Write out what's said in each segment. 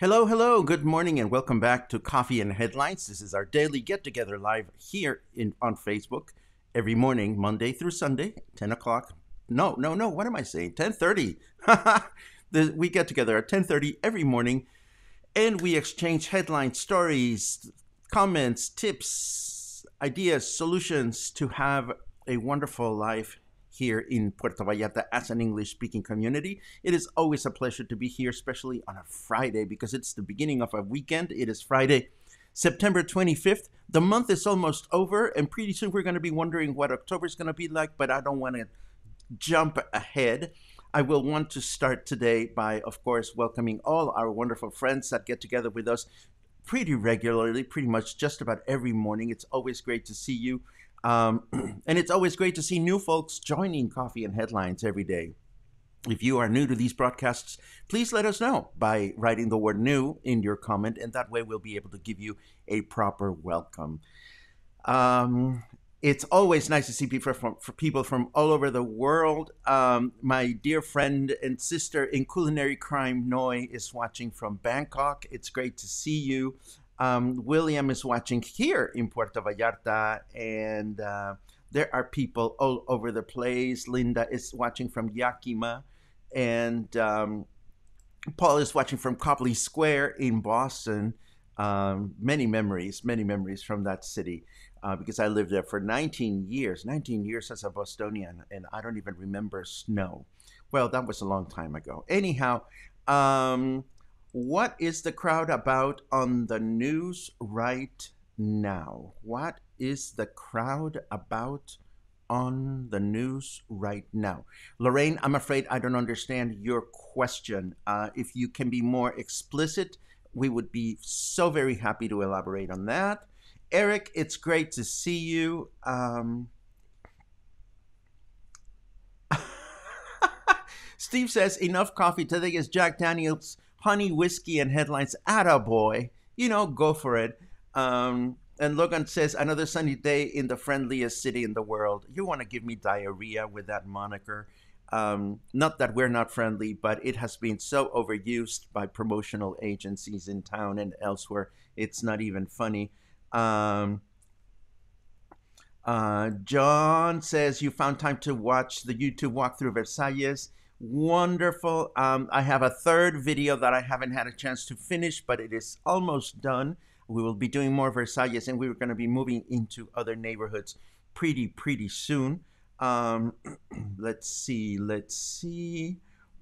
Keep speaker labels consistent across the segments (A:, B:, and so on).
A: Hello, hello, good morning, and welcome back to Coffee and Headlines. This is our daily get-together live here on Facebook every morning, Monday through Sunday, 10 o'clock. No, what am I saying? 10:30. We get together at 10:30 every morning, and we exchange headlines, stories, comments, tips, ideas, solutions to have a wonderful life here in Puerto Vallarta as an English-speaking community. It is always a pleasure to be here, especially on a Friday, because it's the beginning of a weekend. It is Friday, September 25th. The month is almost over, and pretty soon we're going to be wondering what October is going to be like, but I don't want to jump ahead. I will want to start today by, of course, welcoming all our wonderful friends that get together with us pretty regularly, pretty much just about every morning. It's always great to see you. And it's always great to see new folks joining Coffee and Headlines every day. If you are new to these broadcasts, please let us know by writing the word new in your comment, and that way we'll be able to give you a proper welcome. It's always nice to see people from all over the world. My dear friend and sister in culinary crime, Noi, is watching from Bangkok. It's great to see you. William is watching here in Puerto Vallarta, and there are people all over the place. Linda is watching from Yakima, and Paul is watching from Copley Square in Boston. Many memories from that city, because I lived there for 19 years as a Bostonian, and I don't even remember snow. Well, that was a long time ago. Anyhow, what is the crowd about on the news right now? What is the crowd about on the news right now? Lorraine, I'm afraid I don't understand your question. If you can be more explicit, we would be so very happy to elaborate on that. Eric, it's great to see you. Steve says, enough coffee. Today is Jack Daniels honey, whiskey, and headlines. Attaboy. Go for it. And Logan says, another sunny day in the friendliest city in the world. You want to give me diarrhea with that moniker. Not that we're not friendly, but it has been so overused by promotional agencies in town and elsewhere. It's not even funny. John says, you found time to watch the YouTube walkthrough Versailles. Wonderful. I have a third video that I haven't had a chance to finish, but it is almost done. We will be doing more Versailles, and we're going to be moving into other neighborhoods pretty soon. Let's see.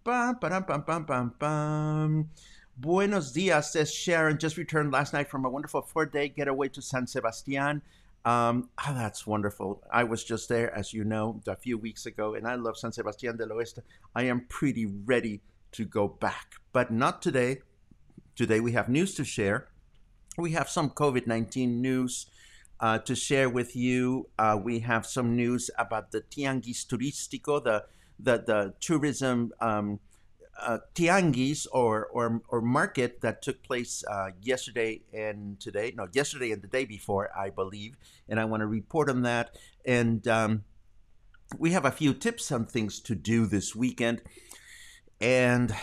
A: Bum, ba-dum, bum, bum, bum, bum. Buenos dias, says Sharon. Just returned last night from a wonderful 4-day getaway to San Sebastian. That's wonderful. I was just there, as you know, a few weeks ago, and I love San Sebastián del Oeste. I am pretty ready to go back, but not today. Today we have news to share. We have some COVID-19 news to share with you. We have some news about the Tianguis Turístico, the tourism tianguis or market that took place yesterday and today. No, yesterday and the day before, I believe. And I want to report on that. And we have a few tips on things to do this weekend. And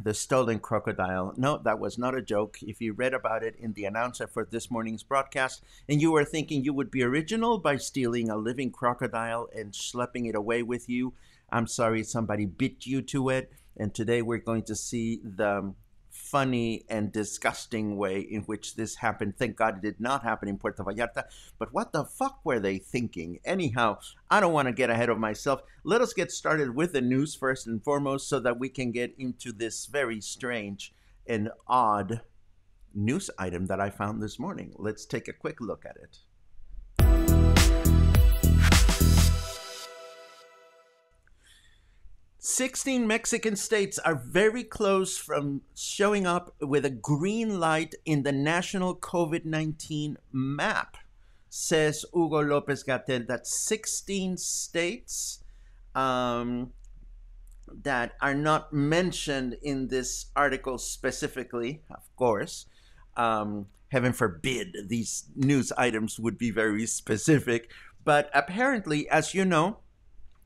A: the stolen crocodile. No, that was not a joke. If you read about it in the announcer for this morning's broadcast and you were thinking you would be original by stealing a living crocodile and schlepping it away with you, I'm sorry, somebody bit you to it. And today we're going to see the funny and disgusting way in which this happened. Thank God it did not happen in Puerto Vallarta. But what the fuck were they thinking? Anyhow, I don't want to get ahead of myself. Let us get started with the news first and foremost so that we can get into this very strange and odd news item that I found this morning. Let's take a quick look at it. 16 Mexican states are very close from showing up with a green light in the national COVID-19 map, says Hugo Lopez-Gatell. That's 16 states that are not mentioned in this article specifically, of course. Heaven forbid these news items would be very specific. But apparently, as you know,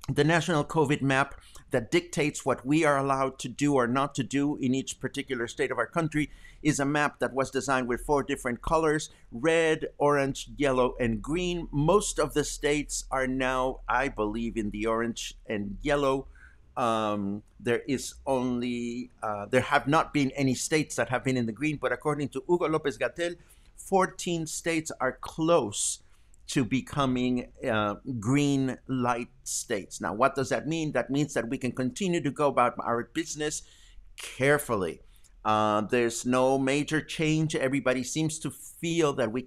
A: the national COVID map that dictates what we are allowed to do or not to do in each particular state of our country is a map that was designed with 4 different colors: red, orange, yellow, and green. Most of the states are now, I believe, in the orange and yellow. There have not been any states that have been in the green, but according to Hugo Lopez-Gatell, 14 states are close to becoming green light states. Now, what does that mean? That means that we can continue to go about our business carefully. There's no major change. Everybody seems to feel that we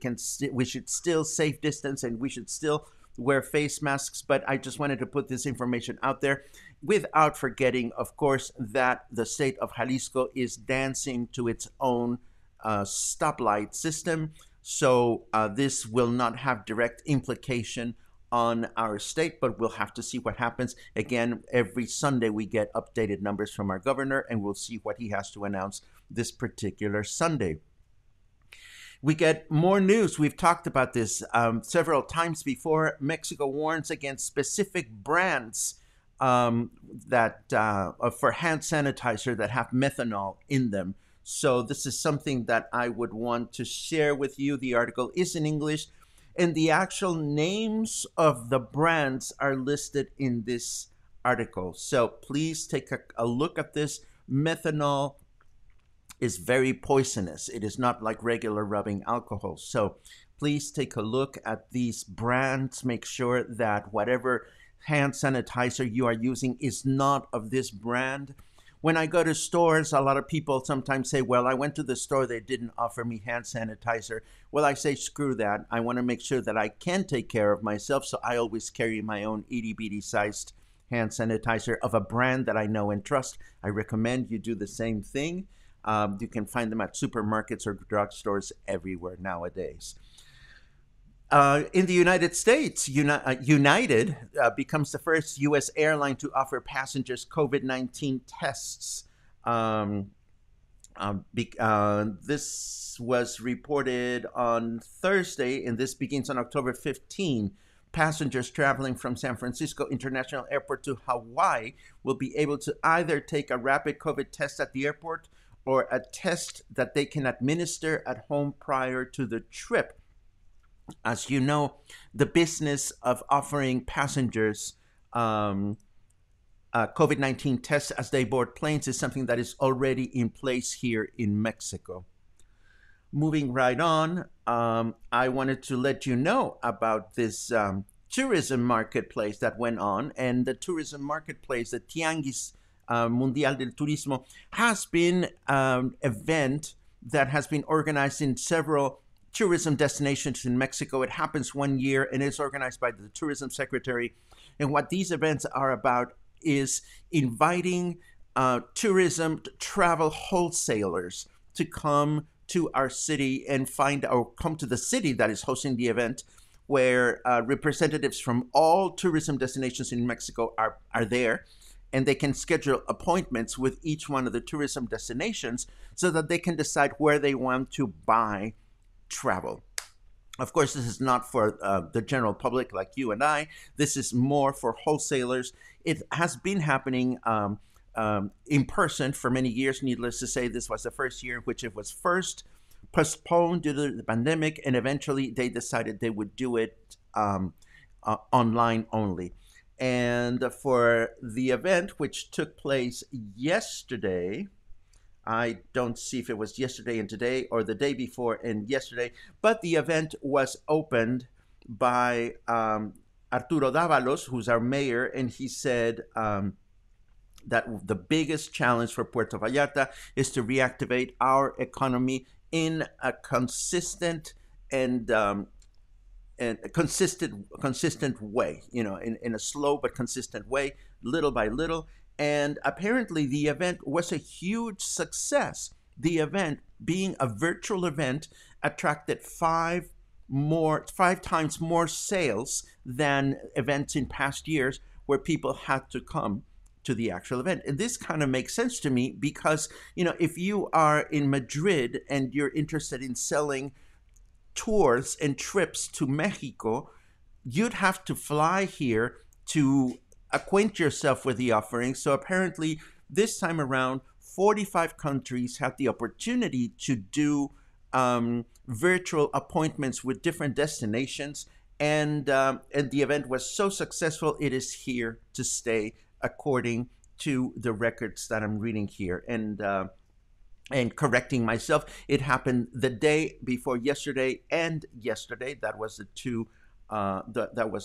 A: should still safe distance and we should still wear face masks. But I just wanted to put this information out there without forgetting, of course, that the state of Jalisco is dancing to its own stoplight system. So this will not have direct implication on our state, but we'll have to see what happens. Again, every Sunday we get updated numbers from our governor, and we'll see what he has to announce this particular Sunday. We get more news. We've talked about this several times before. Mexico warns against specific brands that for hand sanitizer that have methanol in them. So this is something that I would want to share with you. The article is in English, and the actual names of the brands are listed in this article. So please take a look at this. Methanol is very poisonous. It is not like regular rubbing alcohol. So please take a look at these brands. Make sure that whatever hand sanitizer you are using is not of this brand. When I go to stores, a lot of people sometimes say, well, I went to the store, they didn't offer me hand sanitizer. Well, I say, screw that. I want to make sure that I can take care of myself, so I always carry my own itty-bitty sized hand sanitizer of a brand that I know and trust. I recommend you do the same thing. You can find them at supermarkets or drugstores everywhere nowadays. In the United States, United becomes the first U.S. airline to offer passengers COVID-19 tests. This was reported on Thursday, and this begins on October 15. Passengers traveling from San Francisco International Airport to Hawaii will be able to either take a rapid COVID test at the airport or a test that they can administer at home prior to the trip. As you know, the business of offering passengers COVID-19 tests as they board planes is something that is already in place here in Mexico. Moving right on, I wanted to let you know about this tourism marketplace that went on. And the tourism marketplace, the Tianguis Mundial del Turismo, has been an event that has been organized in several tourism destinations in Mexico. It happens one year and it's organized by the tourism secretary. And what these events are about is inviting tourism travel wholesalers to come to our city and come to the city that is hosting the event, where representatives from all tourism destinations in Mexico are there, and they can schedule appointments with each one of the tourism destinations so that they can decide where they want to buy travel. Of course, this is not for the general public like you and I. This is more for wholesalers. It has been happening in person for many years. Needless to say, this was the first year in which it was first postponed due to the pandemic, and eventually they decided they would do it online only. And for the event, which took place yesterday, I don't see if it was yesterday and today or the day before and yesterday, but the event was opened by Arturo Dávalos, who's our mayor, and he said that the biggest challenge for Puerto Vallarta is to reactivate our economy in a consistent and consistent way, in a slow but consistent way, little by little. And apparently the event was a huge success. The event, being a virtual event, attracted five times more sales than events in past years where people had to come to the actual event. And this kind of makes sense to me because, if you are in Madrid and you're interested in selling tours and trips to Mexico, you'd have to fly here to acquaint yourself with the offering. So apparently this time around, 45 countries had the opportunity to do virtual appointments with different destinations, and the event was so successful, it is here to stay, according to the records that I'm reading here. And correcting myself, it happened the day before yesterday and yesterday. That was a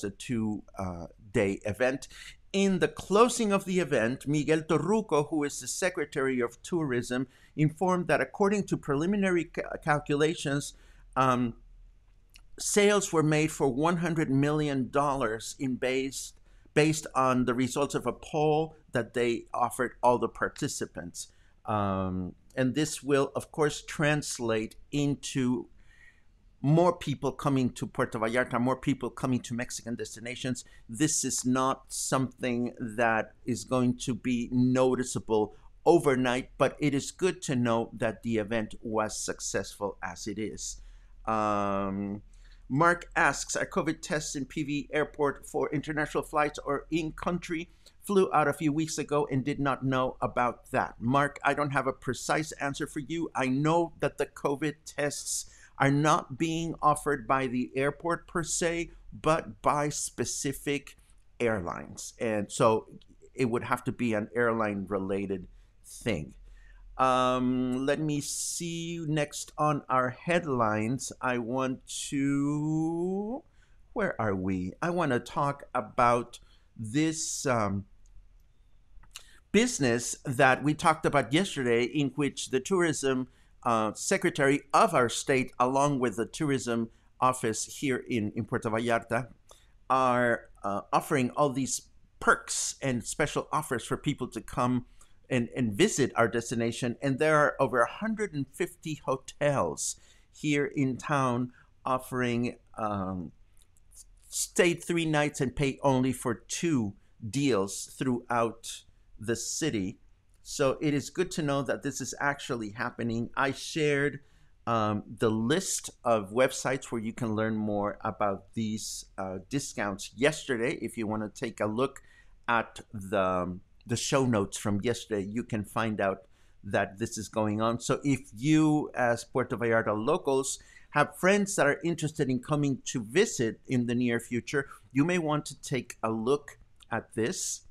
A: two-day event. In the closing of the event, Miguel Torruco, who is the Secretary of Tourism, informed that according to preliminary calculations, sales were made for $100 million based on the results of a poll that they offered all the participants. And this will, of course, translate into more people coming to Puerto Vallarta, more people coming to Mexican destinations. This is not something that is going to be noticeable overnight, but it is good to know that the event was successful as it is. Mark asks, are COVID tests in PV airport for international flights or in-country? Flew out a few weeks ago and did not know about that. Mark, I don't have a precise answer for you. I know that the COVID tests are not being offered by the airport per se, but by specific airlines. And so it would have to be an airline-related thing. Let me see. Next on our headlines, I want to... Where are we? I want to talk about this business that we talked about yesterday, in which the tourism secretary of our state, along with the tourism office here in Puerto Vallarta, are offering all these perks and special offers for people to come and visit our destination. And there are over 150 hotels here in town offering stay 3 nights and pay only for 2 deals throughout the city. So it is good to know that this is actually happening. I shared the list of websites where you can learn more about these discounts yesterday. If you want to take a look at the show notes from yesterday, you can find out that this is going on. So if you, as Puerto Vallarta locals, have friends that are interested in coming to visit in the near future, you may want to take a look at this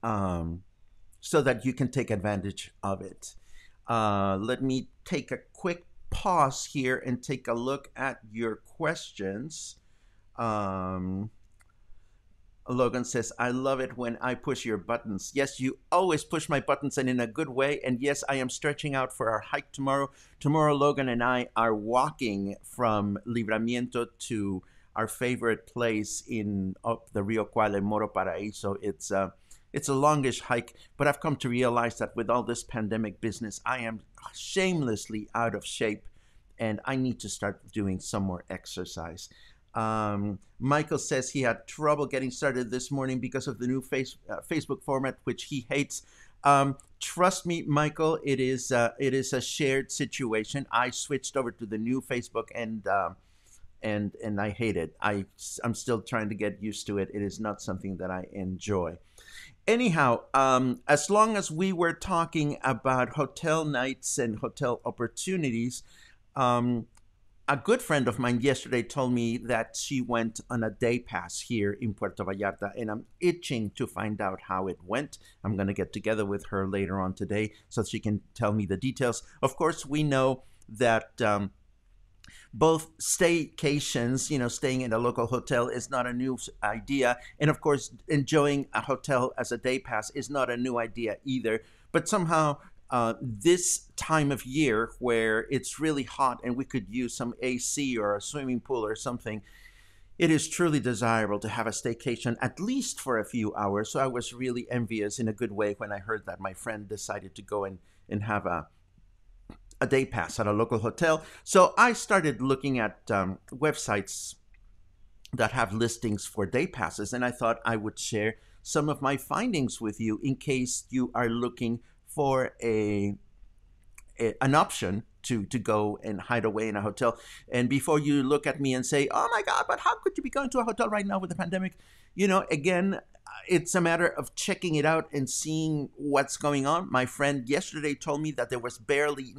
A: so that you can take advantage of it. Let me take a quick pause here and take a look at your questions. Logan says, I love it when I push your buttons. Yes, you always push my buttons, and in a good way. And yes, I am stretching out for our hike tomorrow. Tomorrow, Logan and I are walking from Libramiento to our favorite place in up the Rio Cual in Moro Paraíso. It's a longish hike, but I've come to realize that with all this pandemic business, I am shamelessly out of shape, and I need to start doing some more exercise. Michael says he had trouble getting started this morning because of the new Facebook format, which he hates. Trust me, Michael, it is a shared situation. I switched over to the new Facebook, and I hate it. I'm still trying to get used to it. It is not something that I enjoy. Anyhow, as long as we were talking about hotel nights and hotel opportunities, um, a good friend of mine yesterday told me that she went on a day pass here in Puerto Vallarta, and I'm itching to find out how it went. I'm going to get together with her later on today so she can tell me the details. Of course, we know that both staycations, staying in a local hotel is not a new idea. And of course, enjoying a hotel as a day pass is not a new idea either. But somehow, this time of year where it's really hot and we could use some AC or a swimming pool or something, it is truly desirable to have a staycation at least for a few hours. So I was really envious in a good way when I heard that my friend decided to go and have a day pass at a local hotel. So I started looking at websites that have listings for day passes, and I thought I would share some of my findings with you in case you are looking for an option to go and hide away in a hotel. And before you look at me and say, oh my God, but how could you be going to a hotel right now with the pandemic? Again, it's a matter of checking it out and seeing what's going on. My friend yesterday told me that there was barely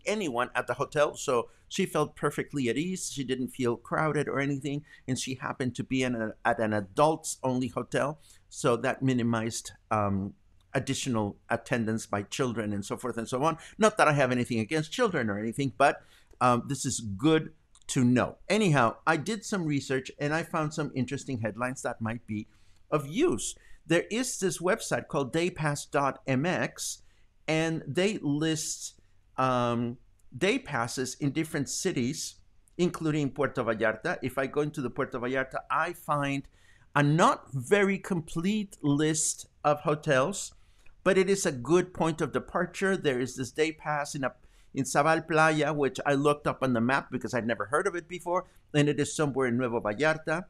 A: anyone at the hotel. So she felt perfectly at ease. She didn't feel crowded or anything. And she happened to be at an adults only hotel. So that minimized additional attendance by children and so forth and so on. Not that I have anything against children or anything, but this is good to know. Anyhow, I did some research and I found some interesting headlines that might be of use. There is this website called daypass.mx, and they list day passes in different cities, including Puerto Vallarta. If I go into the Puerto Vallarta, I find a not very complete list of hotels, but it is a good point of departure. There is this day pass in Zabal Playa, which I looked up on the map because I'd never heard of it before, and it is somewhere in Nuevo Vallarta.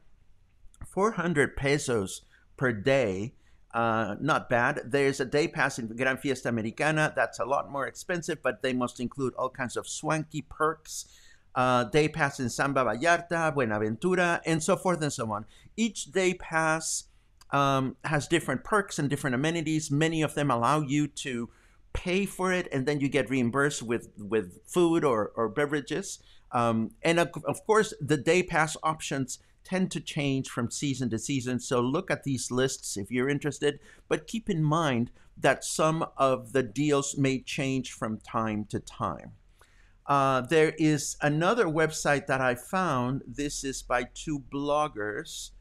A: 400 pesos per day, not bad. There's a day pass in Gran Fiesta Americana. That's a lot more expensive, but they must include all kinds of swanky perks. Day pass in Samba Vallarta, Buenaventura, and so forth and so on. Each day pass has different perks and different amenities. Many of them allow you to pay for it, and then you get reimbursed with food or beverages. And of course, the day pass options tend to change from season to season. So look at these lists if you're interested, but keep in mind that some of the deals may change from time to time. There is another website that I found. This is by two bloggers.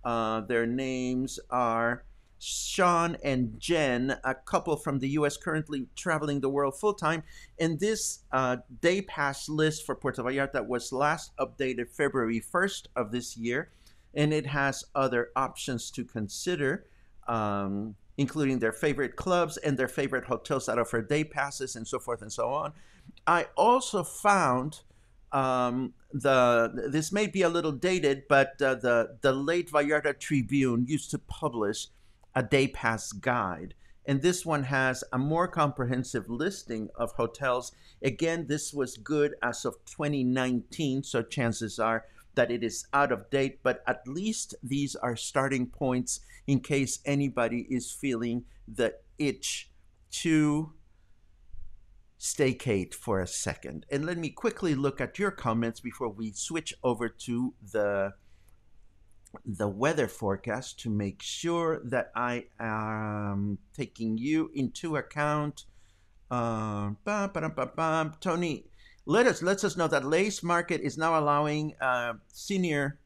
A: Their names are Sean and Jen, a couple from the US currently traveling the world full-time. And this day pass list for Puerto Vallarta was last updated February 1st of this year. And it has other options to consider, including their favorite clubs and their favorite hotels that offer day passes and so forth and so on. I also found this may be a little dated, but the late Vallarta Tribune used to publish a day pass guide, and this one has a more comprehensive listing of hotels. Again, this was good as of 2019, so chances are that it is out of date, but at least these are starting points in case anybody is feeling the itch to staycate for a second. And let me quickly look at your comments before we switch over to the weather forecast to make sure that I am taking you into account. Tony, let us know that Lace Market is now allowing senior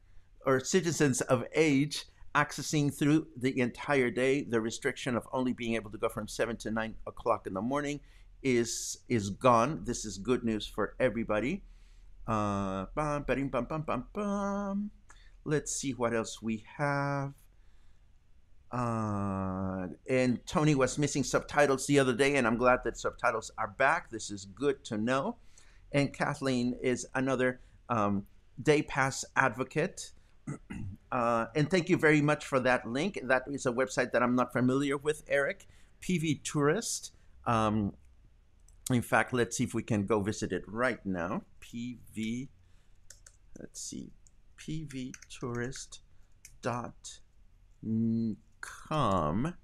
A: or citizens of age accessing through the entire day. The restriction of only being able to go from 7 to 9 o'clock in the morning is gone. This is good news for everybody. Let's see what else we have. And Tony was missing subtitles the other day, and I'm glad that subtitles are back. This is good to know. And Kathleen is another day pass advocate. And thank you very much for that link. That is a website that I'm not familiar with, Eric. pvtours. In fact, let's see if we can go visit it right now. pvtourist.com. pvtours.com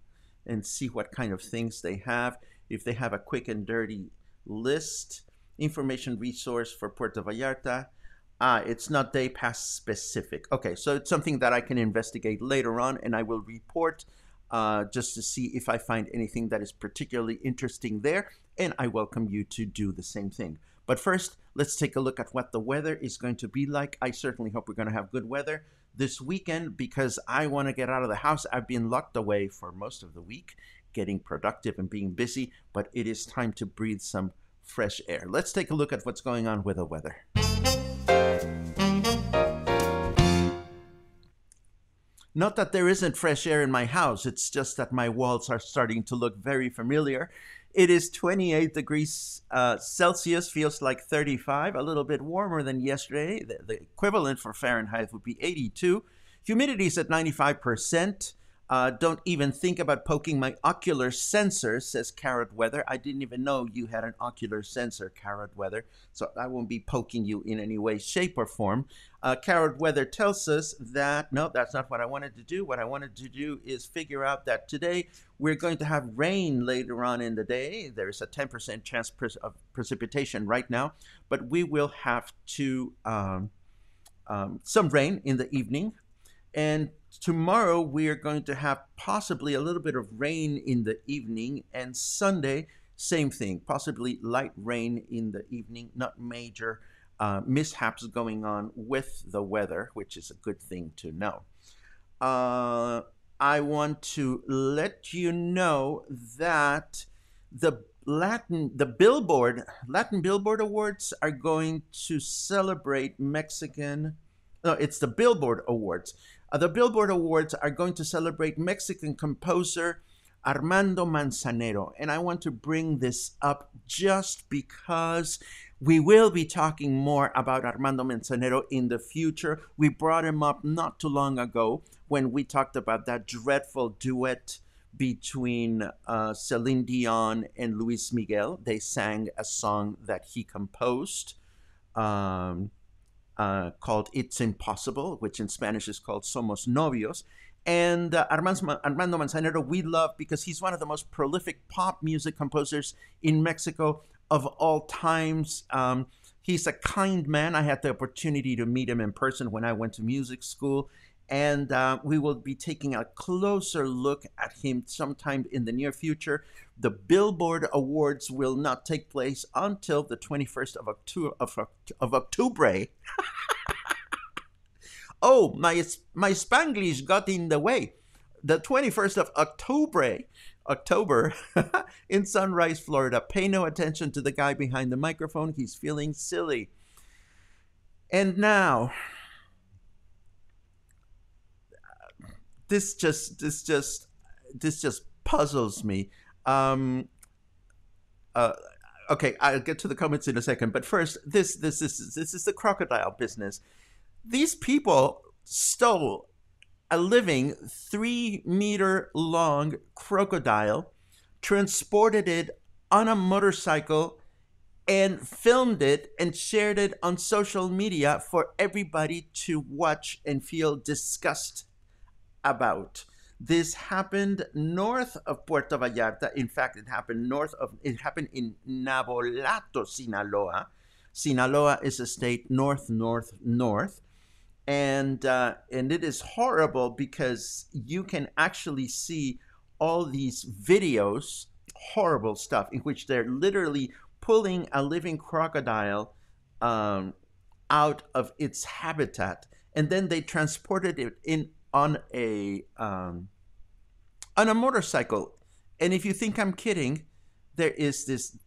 A: and see what kind of things they have. If they have a quick and dirty list, information resource for Puerto Vallarta. It's not day pass specific. Okay, so it's something that I can investigate later on, and I will report just to see if I find anything that is particularly interesting there, and I welcome you to do the same thing. But first, let's take a look at what the weather is going to be like. I certainly hope we're going to have good weather this weekend because I want to get out of the house. I've been locked away for most of the week, getting productive and being busy, but it is time to breathe some fresh air. Let's take a look at what's going on with the weather. Not that there isn't fresh air in my house, it's just that my walls are starting to look very familiar. It is 28 degrees Celsius, feels like 35, a little bit warmer than yesterday. The equivalent for Fahrenheit would be 82. Humidity is at 95%. Don't even think about poking my ocular sensor, says Carrot Weather. I didn't even know you had an ocular sensor, Carrot Weather, so I won't be poking you in any way, shape, or form. Carrot Weather tells us that, no, that's not what I wanted to do. What I wanted to do is figure out that today we're going to have rain later on in the day. There's a 10% chance of precipitation right now, but we will have some rain in the evening. And tomorrow we are going to have possibly a little bit of rain in the evening, and Sunday, same thing, possibly light rain in the evening, not major mishaps going on with the weather, which is a good thing to know. I want to let you know that the Latin Billboard Awards are going to celebrate Mexican. No, it's the Billboard Awards. The Billboard Awards are going to celebrate Mexican composer Armando Manzanero. And I want to bring this up just because we will be talking more about Armando Manzanero in the future. We brought him up not too long ago when we talked about that dreadful duet between Celine Dion and Luis Miguel. They sang a song that he composed. Called It's Impossible, which in Spanish is called Somos Novios. And Armando Manzanero we love because he's one of the most prolific pop music composers in Mexico of all times. He's a kind man. I had the opportunity to meet him in person when I went to music school. And we will be taking a closer look at him sometime in the near future. The Billboard Awards will not take place until the 21st of October. Oh, my Spanglish got in the way. The 21st of October in Sunrise, Florida. Pay no attention to the guy behind the microphone. He's feeling silly. And now, this just puzzles me. Okay, I'll get to the comments in a second, but first, this is the crocodile business. These people stole a living 3-meter long crocodile, transported it on a motorcycle, and filmed it and shared it on social media for everybody to watch and feel disgust about. This happened north of Puerto Vallarta. In fact, it happened in Navolato, Sinaloa. Sinaloa is a state north. And it is horrible because you can actually see all these videos, horrible stuff, in which they're literally pulling a living crocodile out of its habitat, and then they transported it on a motorcycle. And if you think I'm kidding, there is this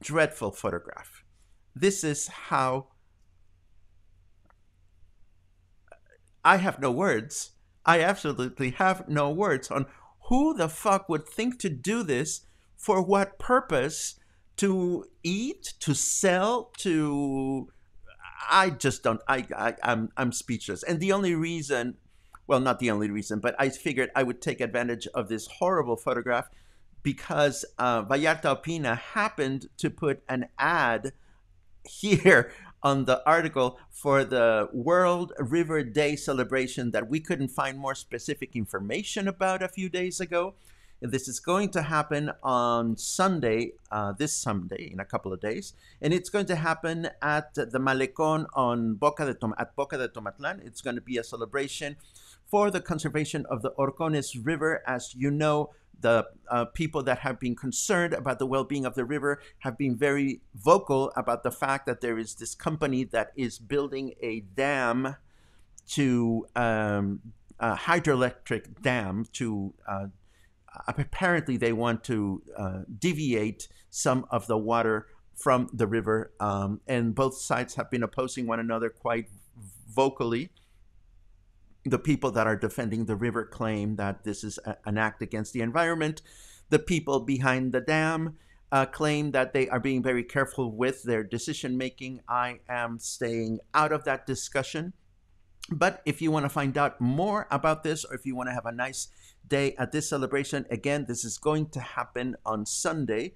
A: dreadful photograph. This is how I have no words. I absolutely have no words on who the fuck would think to do this, for what purpose, to eat, to sell, to... I just don't, I'm speechless. And the only reason, well, not the only reason, but I figured I would take advantage of this horrible photograph because Vallarta Opina happened to put an ad here on the article for the World River Day celebration that we couldn't find more specific information about a few days ago. This is going to happen on Sunday, this Sunday, in a couple of days, and it's going to happen at the Malecón on at Boca de Tomatlan. It's going to be a celebration for the conservation of the Orcones River. As you know, the people that have been concerned about the well-being of the river have been very vocal about the fact that there is this company that is building a dam to a hydroelectric dam to apparently they want to deviate some of the water from the river, and both sides have been opposing one another quite vocally. The people that are defending the river claim that this is an act against the environment. The people behind the dam claim that they are being very careful with their decision making. I am staying out of that discussion. But if you want to find out more about this, or if you want to have a nice day at this celebration, again, this is going to happen on Sunday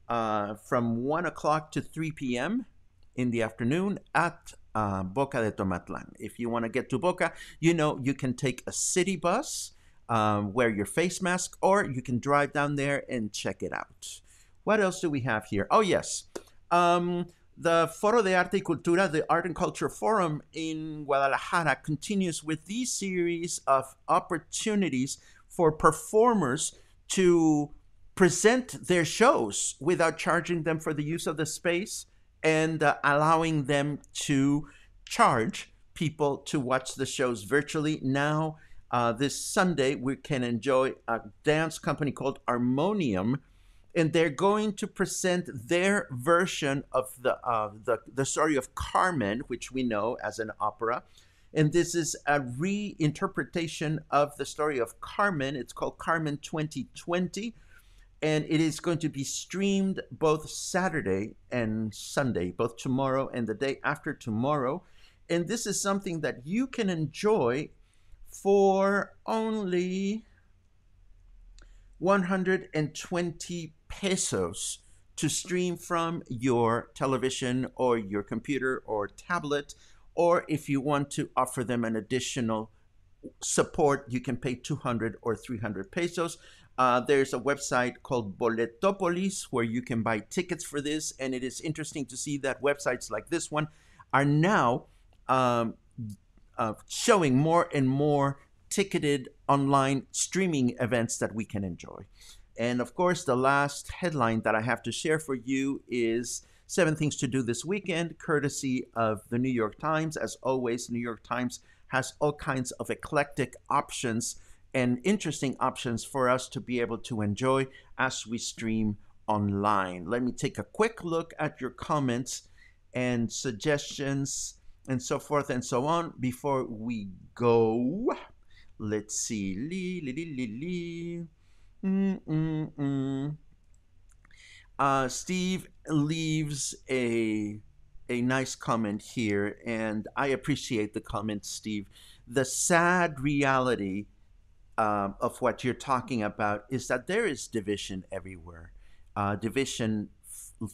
A: from 1 o'clock to 3 p.m. in the afternoon at Boca de Tomatlan. If you want to get to Boca, you know, you can take a city bus, wear your face mask, or you can drive down there and check it out. What else do we have here? Oh, yes. The Foro de Artecultura, the Art and Culture Forum in Guadalajara, continues with these series of opportunities for performers to present their shows without charging them for the use of the space, and allowing them to charge people to watch the shows virtually. Now, this Sunday, we can enjoy a dance company called Harmonium, and they're going to present their version of the story of Carmen, which we know as an opera. And this is a reinterpretation of the story of Carmen. It's called Carmen 2020. And it is going to be streamed both Saturday and Sunday, both tomorrow and the day after tomorrow. And this is something that you can enjoy for only 120 pesos to stream from your television or your computer or tablet. Or if you want to offer them an additional support, you can pay 200 or 300 pesos. There's a website called Boletopolis where you can buy tickets for this, and it is interesting to see that websites like this one are now showing more and more ticketed online streaming events that we can enjoy. And of course, the last headline that I have to share for you is 7 things to do this weekend, courtesy of the New York Times. As always, New York Times has all kinds of eclectic options and interesting options for us to be able to enjoy as we stream online. Let me take a quick look at your comments and suggestions and so forth and so on before we go. Let's see. Steve leaves a nice comment here, and I appreciate the comment, Steve. The sad reality of what you're talking about is that there is division everywhere. Division,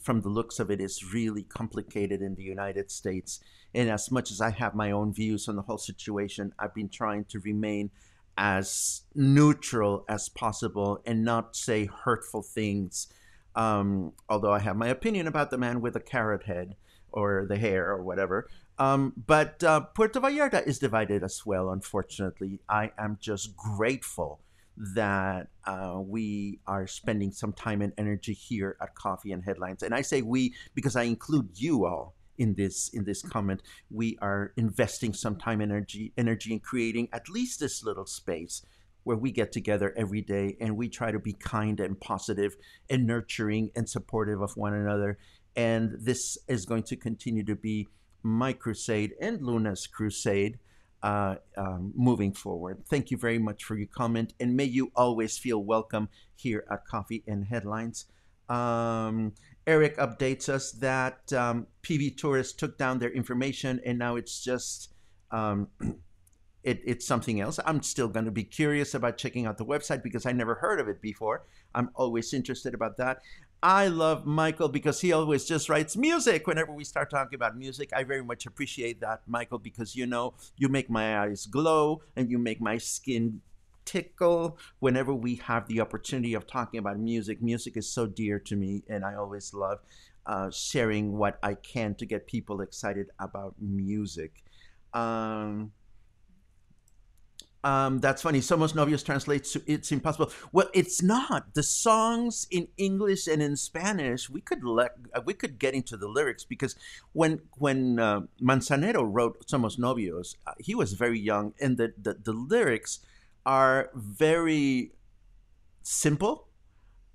A: from the looks of it, is really complicated in the United States. And as much as I have my own views on the whole situation, I've been trying to remain as neutral as possible and not say hurtful things. Although I have my opinion about the man with the carrot head or the hair or whatever. But Puerto Vallarta is divided as well, unfortunately. I am just grateful that we are spending some time and energy here at Coffee and Headlines. And I say we because I include you all in this comment. We are investing some time and energy in creating at least this little space where we get together every day and we try to be kind and positive and nurturing and supportive of one another. And this is going to continue to be my crusade and Luna's crusade moving forward. Thank you very much for your comment, and may you always feel welcome here at Coffee and Headlines. Eric updates us that pvtours took down their information and now it's just it's something else. I'm still going to be curious about checking out the website because I never heard of it before. I'm always interested about that. I love Michael because he always just writes music whenever we start talking about music. I very much appreciate that, Michael, because you make my eyes glow and you make my skin tickle whenever we have the opportunity of talking about music. Music is so dear to me, and I always love sharing what I can to get people excited about music. Um, that's funny. Somos novios translates to "it's impossible." Well, it's not. The songs in English and in Spanish, we could get into the lyrics because when Manzanero wrote "Somos novios," he was very young, and the lyrics are very simple.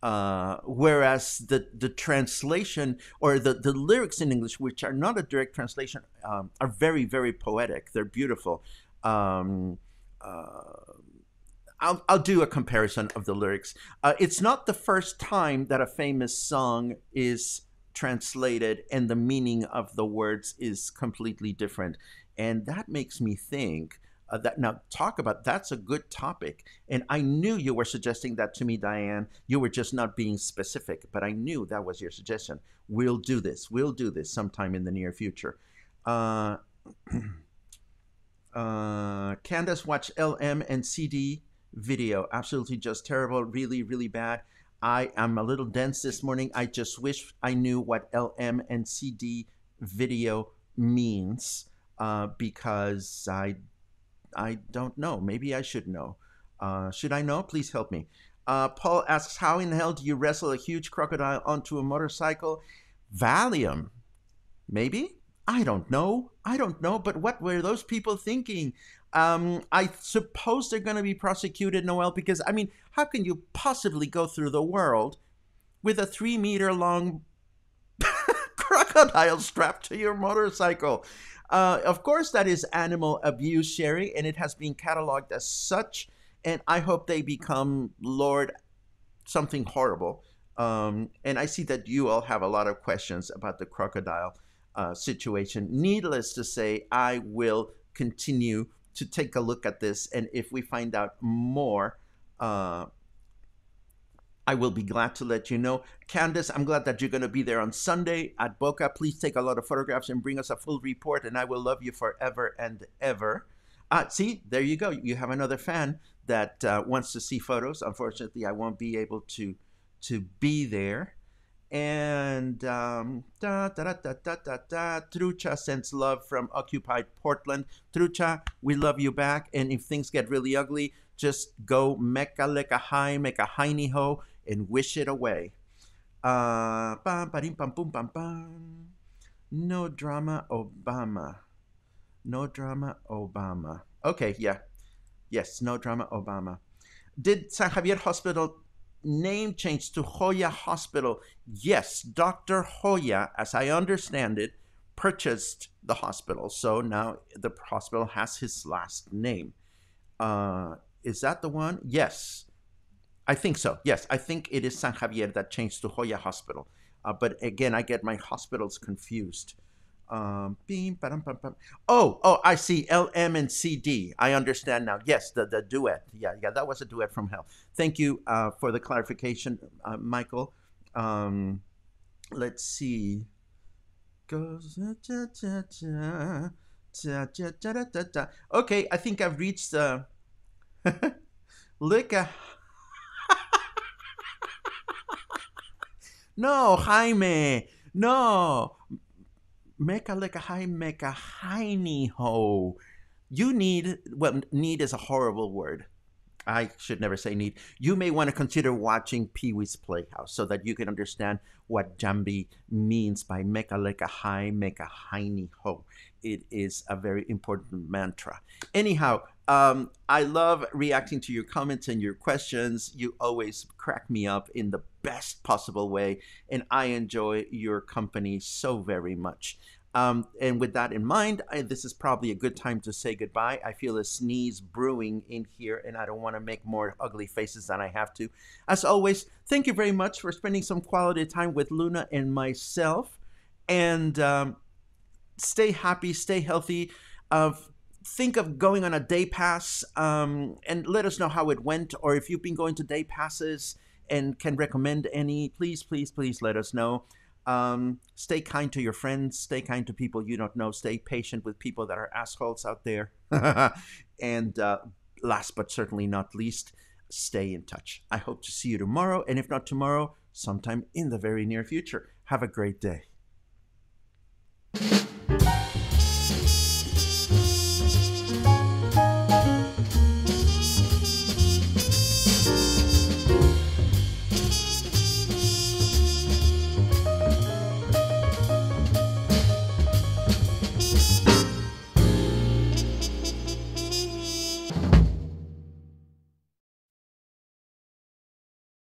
A: Whereas the translation or the lyrics in English, which are not a direct translation, are very, very poetic. They're beautiful. Um, uh, I'll do a comparison of the lyrics. It's not the first time that a famous song is translated and the meaning of the words is completely different. And that makes me think that now talk about that's a good topic. And I knew you were suggesting that to me, Diane. You were just not being specific, but I knew that was your suggestion. We'll do this. We'll do this sometime in the near future. Uh, Candace watched LMCD video. Absolutely just terrible. Really, really bad. I am a little dense this morning. I just wish I knew what LMCD video means because I don't know. Maybe I should know. Should I know? Please help me. Paul asks, how in the hell do you wrestle a huge crocodile onto a motorcycle? Valium. Maybe? I don't know. I don't know. But what were those people thinking? I suppose they're going to be prosecuted, Noel, because, I mean, how can you possibly go through the world with a 3-meter long crocodile strapped to your motorcycle? Of course, that is animal abuse, Sherry, and it has been cataloged as such. And I hope they become Lord something horrible. And I see that you all have a lot of questions about the crocodile situation. Needless to say, I will continue to take a look at this. And if we find out more, I will be glad to let you know. Candace, I'm glad that you're going to be there on Sunday at Boca. Please take a lot of photographs and bring us a full report, and I will love you forever and ever. See, there you go. You have another fan that wants to see photos. Unfortunately, I won't be able to be there. And Trucha sends love from occupied Portland. Trucha, we love you back. And if things get really ugly, just go mecca leka high, make a Hiney Ho, and wish it away. No drama, Obama. No drama, Obama. Okay, yeah. Yes, no drama, Obama. Did San Javier Hospital name change to Hoya Hospital? Yes, Dr. Hoya, as I understand it, purchased the hospital. So now the hospital has his last name. Is that the one? Yes. I think so. Yes, I think it is San Javier that changed to Hoya Hospital. But again, I get my hospitals confused. Oh, I see. LM and CD. I understand now. Yes, the duet. Yeah, that was a duet from hell. Thank you for the clarification, Michael. Let's see. Okay, I think I've reached the lick. No, Jaime. No. Meka leka hai meka Hiney Ho. You need, well, need is a horrible word. I should never say need. You may want to consider watching Pee-wee's Playhouse so that you can understand what Jambi means by meka leka hai meka Hiney Ho. It is a very important mantra. Anyhow, I love reacting to your comments and your questions. You always crack me up in the best possible way, and I enjoy your company so very much. And with that in mind, this is probably a good time to say goodbye. I feel a sneeze brewing in here, and I don't want to make more ugly faces than I have to. As always, thank you very much for spending some quality time with Luna and myself. And stay happy, stay healthy. Think of going on a day pass and let us know how it went, or if you've been going to day passes and can recommend any, please, please, please let us know. Stay kind to your friends. Stay kind to people you don't know. Stay patient with people that are assholes out there. And last but certainly not least, stay in touch. I hope to see you tomorrow, and if not tomorrow, sometime in the very near future. Have a great day.